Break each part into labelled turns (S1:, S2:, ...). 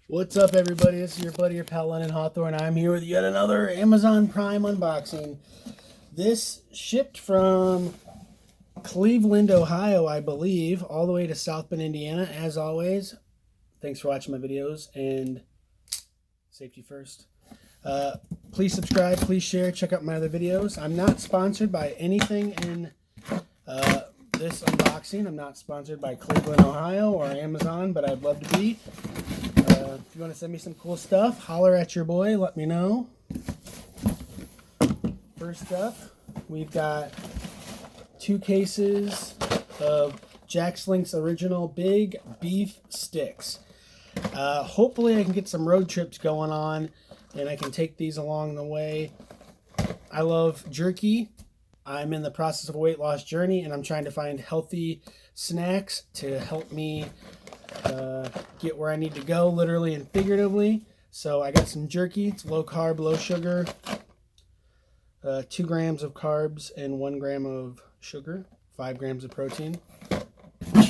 S1: What's up, everybody? This is your buddy, your pal, London Hawthorne. I'm here with yet another Amazon Prime unboxing. This shipped from Cleveland, Ohio, I believe, all the way to South Bend, Indiana. As always, thanks for watching my videos, and safety first. Please subscribe, please share, check out my other videos. I'm not sponsored by anything in this unboxing. I'm not sponsored by Cleveland, Ohio, or Amazon, but I'd love to be. If you want to send me some cool stuff, holler at your boy, let me know. First up, we've got 2 cases of Jack's Link's original big beef sticks. Hopefully I can get some road trips going on and I can take these along the way. I love jerky. I'm in the process of a weight loss journey and I'm trying to find healthy snacks to help me get where I need to go, literally and figuratively. So I got some jerky. It's low carb, low sugar, 2 grams of carbs and 1 gram of sugar, 5 grams of protein. Got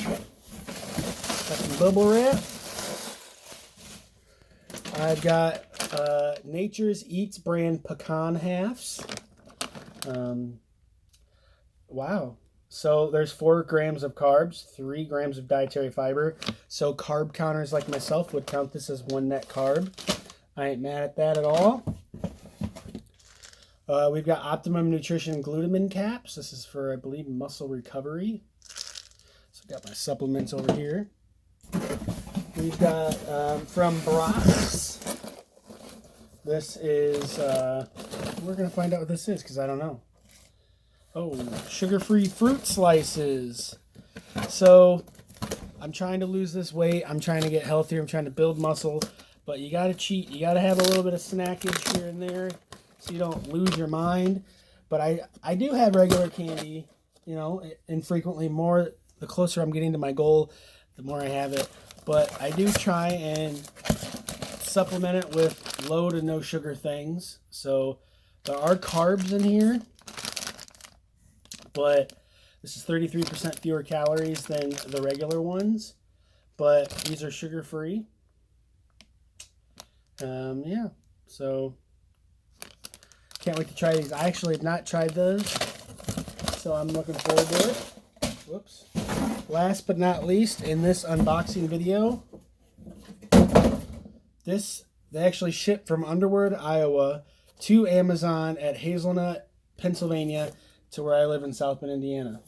S1: some bubble wrap. I've got Nature's Eats brand pecan halves. Wow. So there's 4 grams of carbs, 3 grams of dietary fiber. So carb counters like myself would count this as 1 net carb. I ain't mad at that at all. We've got Optimum Nutrition glutamine caps. This is for, I believe, muscle recovery. So I've got my supplements over here. We've got from Brach. This is, we're going to find out what this is because I don't know. Oh, sugar-free fruit slices. So I'm trying to lose this weight. I'm trying to get healthier. I'm trying to build muscle. But you got to cheat. You got to have a little bit of snackage here and there so you don't lose your mind. But I do have regular candy, you know, infrequently. More, the closer I'm getting to my goal, the more I have it. But I do try and supplement it with low to no sugar things. So there are carbs in here, but this is 33% fewer calories than the regular ones. But these are sugar-free. Yeah, so can't wait to try these. I actually have not tried those, so I'm looking forward to it. Whoops. Last but not least, in this unboxing video, they actually shipped from Underwood, Iowa to Amazon at Hazelnut, Pennsylvania, to where I live in South Bend, Indiana.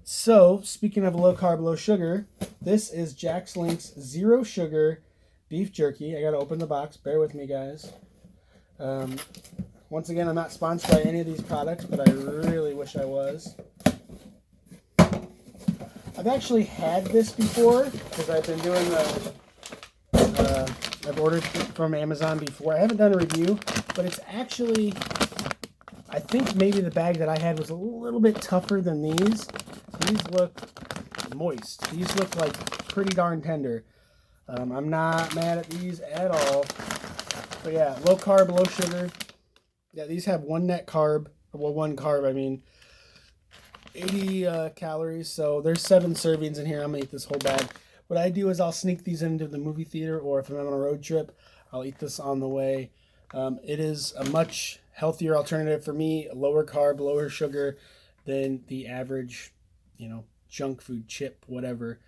S1: So, speaking of low carb, low sugar, this is Jack's Link's zero sugar beef jerky. I gotta open the box. Bear with me, guys. Once again, I'm not sponsored by any of these products, but I really wish I was. I've actually had this before because I've been doing I've ordered from Amazon before. I haven't done a review, but it's actually, I think maybe the bag that I had was a little bit tougher than these. These look moist. These look like pretty darn tender. I'm not mad at these at all. But yeah, low carb, low sugar. Yeah, these have 1 net carb. Well, 1 carb, I mean. 80 calories, so there's 7 servings in here. I'm gonna eat this whole bag. What I do is I'll sneak these into the movie theater, or if I'm on a road trip, I'll eat this on the way. It is a much healthier alternative for me, lower carb, lower sugar than the average, you know, junk food, chip, whatever.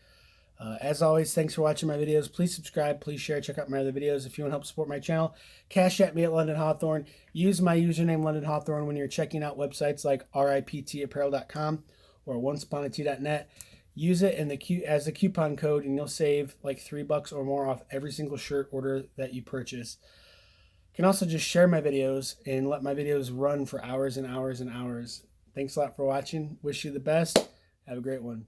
S1: As always, thanks for watching my videos. Please subscribe, please share, check out my other videos. If you want to help support my channel, cash at me at London Hawthorne. Use my username London Hawthorne when you're checking out websites like riptapparel.com or onceuponatea.net. Use it in as a coupon code and you'll save like $3 or more off every single shirt order that you purchase. You can also just share my videos and let my videos run for hours and hours and hours. Thanks a lot for watching. Wish you the best. Have a great one.